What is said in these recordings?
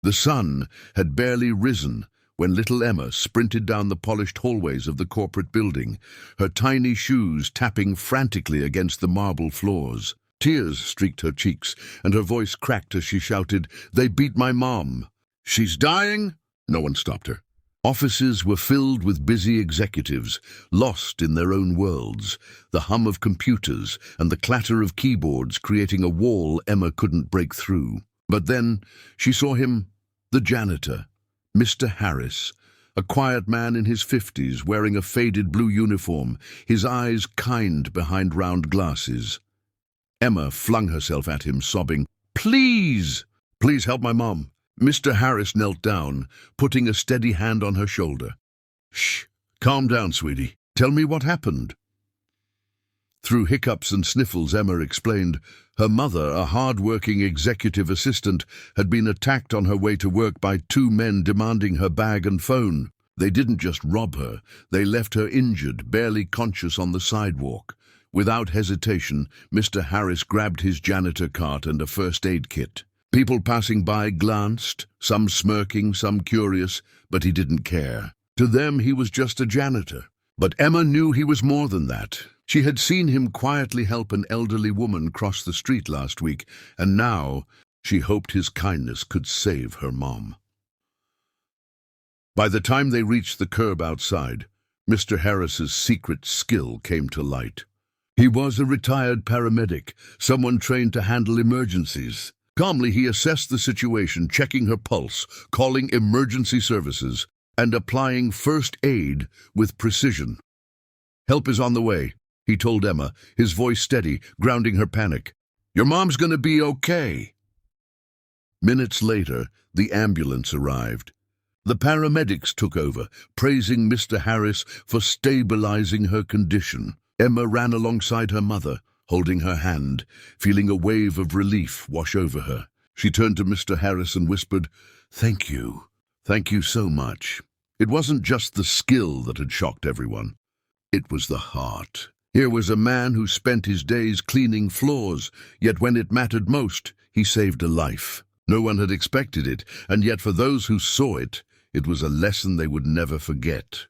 The sun had barely risen when little Emma sprinted down the polished hallways of the corporate building, her tiny shoes tapping frantically against the marble floors. Tears streaked her cheeks, and her voice cracked as she shouted, "They beat my mom!" "She's dying?" No one stopped her. Offices were filled with busy executives, lost in their own worlds, the hum of computers and the clatter of keyboards creating a wall Emma couldn't break through. But then she saw him, the janitor, Mr. Harris, a quiet man in his 50s wearing a faded blue uniform, his eyes kind behind round glasses. Emma flung herself at him, sobbing, "Please! Please help my mom." Mr. Harris knelt down, putting a steady hand on her shoulder. "Shh, calm down, sweetie. Tell me what happened." Through hiccups and sniffles, Emma explained, her mother, a hard-working executive assistant, had been attacked on her way to work by two men demanding her bag and phone. They didn't just rob her, they left her injured, barely conscious on the sidewalk. Without hesitation, Mr. Harris grabbed his janitor cart and a first aid kit. People passing by glanced, some smirking, some curious, but he didn't care. To them, he was just a janitor. But Emma knew he was more than that. She had seen him quietly help an elderly woman cross the street last week, and now she hoped his kindness could save her mom. By the time they reached the curb outside, Mr. Harris's secret skill came to light. He was a retired paramedic, someone trained to handle emergencies. Calmly, he assessed the situation, checking her pulse, calling emergency services, and applying first aid with precision. "Help is on the way," he told Emma, his voice steady, grounding her panic. "Your mom's gonna be okay." Minutes later, the ambulance arrived. The paramedics took over, praising Mr. Harris for stabilizing her condition. Emma ran alongside her mother, holding her hand, feeling a wave of relief wash over her. She turned to Mr. Harris and whispered, "Thank you. Thank you so much." It wasn't just the skill that had shocked everyone. It was the heart. Here was a man who spent his days cleaning floors, yet when it mattered most, he saved a life. No one had expected it, and yet for those who saw it, it was a lesson they would never forget.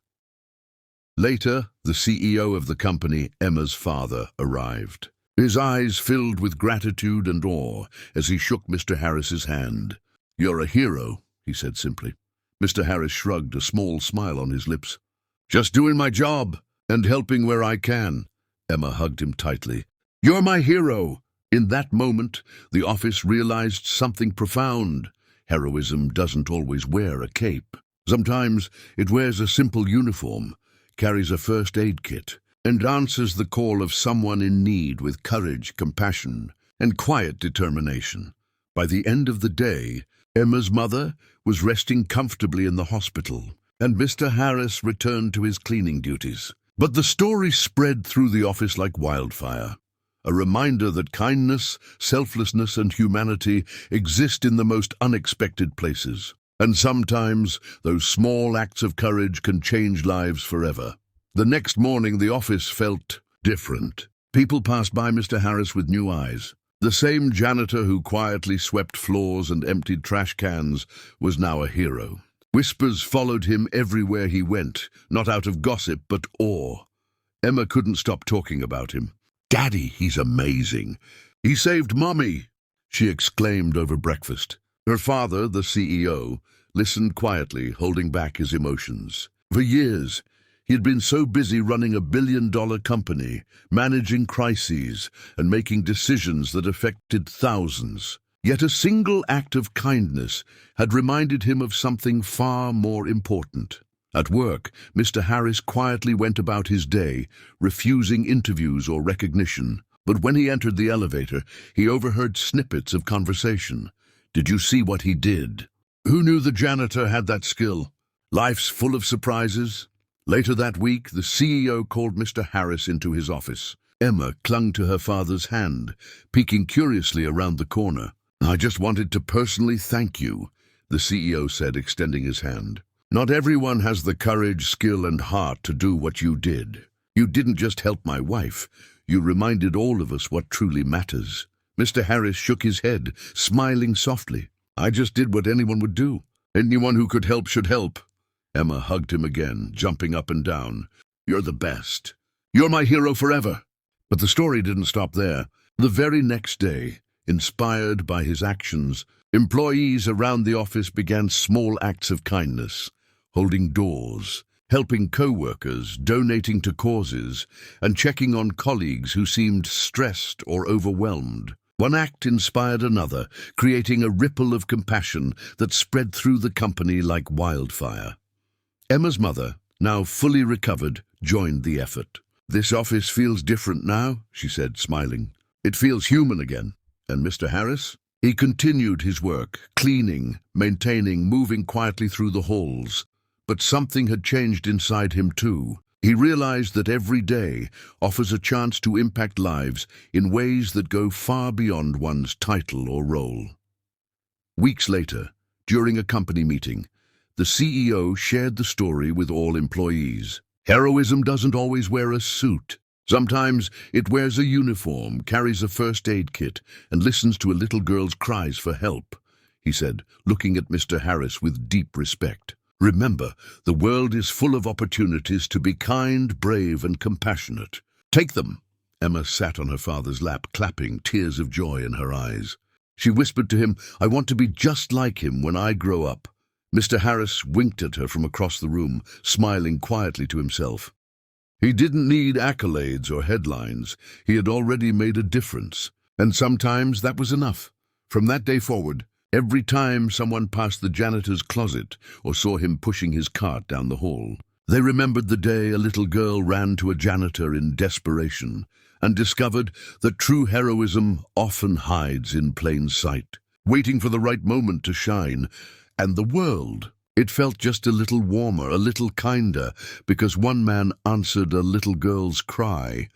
Later, the CEO of the company, Emma's father, arrived. His eyes filled with gratitude and awe as he shook Mr. Harris's hand. "You're a hero," he said simply. Mr. Harris shrugged, a small smile on his lips. "Just doing my job and helping where I can." Emma hugged him tightly. "You're my hero." In that moment, the office realized something profound. Heroism doesn't always wear a cape. Sometimes it wears a simple uniform, carries a first aid kit, and answers the call of someone in need with courage, compassion, and quiet determination. By the end of the day, Emma's mother was resting comfortably in the hospital, and Mr. Harris returned to his cleaning duties. But the story spread through the office like wildfire, a reminder that kindness, selflessness, and humanity exist in the most unexpected places. And sometimes those small acts of courage can change lives forever. The next morning, the office felt different. People passed by Mr. Harris with new eyes. The same janitor who quietly swept floors and emptied trash cans was now a hero. Whispers followed him everywhere he went, not out of gossip, but awe. Emma couldn't stop talking about him. "Daddy, he's amazing. He saved Mommy," she exclaimed over breakfast. Her father, the CEO, listened quietly, holding back his emotions. For years, he had been so busy running a billion-dollar company, managing crises, and making decisions that affected thousands. Yet a single act of kindness had reminded him of something far more important. At work, Mr. Harris quietly went about his day, refusing interviews or recognition. But when he entered the elevator, he overheard snippets of conversation. "Did you see what he did? Who knew the janitor had that skill? Life's full of surprises." Later that week, the CEO called Mr. Harris into his office. Emma clung to her father's hand, peeking curiously around the corner. "I just wanted to personally thank you," the CEO said, extending his hand. "Not everyone has the courage, skill, and heart to do what you did. You didn't just help my wife, you reminded all of us what truly matters." Mr. Harris shook his head, smiling softly. I just did what anyone would do. Anyone who could help should help. Emma hugged him again, jumping up and down. You're the best. You're my hero forever. But the story didn't stop there. The very next day, inspired by his actions, employees around the office began small acts of kindness, holding doors, helping co-workers, donating to causes, and checking on colleagues who seemed stressed or overwhelmed. One act inspired another, creating a ripple of compassion that spread through the company like wildfire. Emma's mother, now fully recovered, joined the effort. This office feels different now, she said, smiling. It feels human again. And Mr. Harris? He continued his work, cleaning, maintaining, moving quietly through the halls. But something had changed inside him too. He realized that every day offers a chance to impact lives in ways that go far beyond one's title or role. Weeks later, during a company meeting, the CEO shared the story with all employees. Heroism doesn't always wear a suit. Sometimes it wears a uniform, carries a first aid kit, and listens to a little girl's cries for help, he said, looking at Mr. Harris with deep respect. Remember, the world is full of opportunities to be kind, brave, and compassionate. Take them. Emma sat on her father's lap, clapping, tears of joy in her eyes. She whispered to him, I want to be just like him when I grow up. Mr. Harris winked at her from across the room, smiling quietly to himself. He didn't need accolades or headlines. He had already made a difference, and sometimes that was enough. From that day forward, every time someone passed the janitor's closet or saw him pushing his cart down the hall, they remembered the day a little girl ran to a janitor in desperation and discovered that true heroism often hides in plain sight, waiting for the right moment to shine. And the world, it felt just a little warmer, a little kinder, because one man answered a little girl's cry.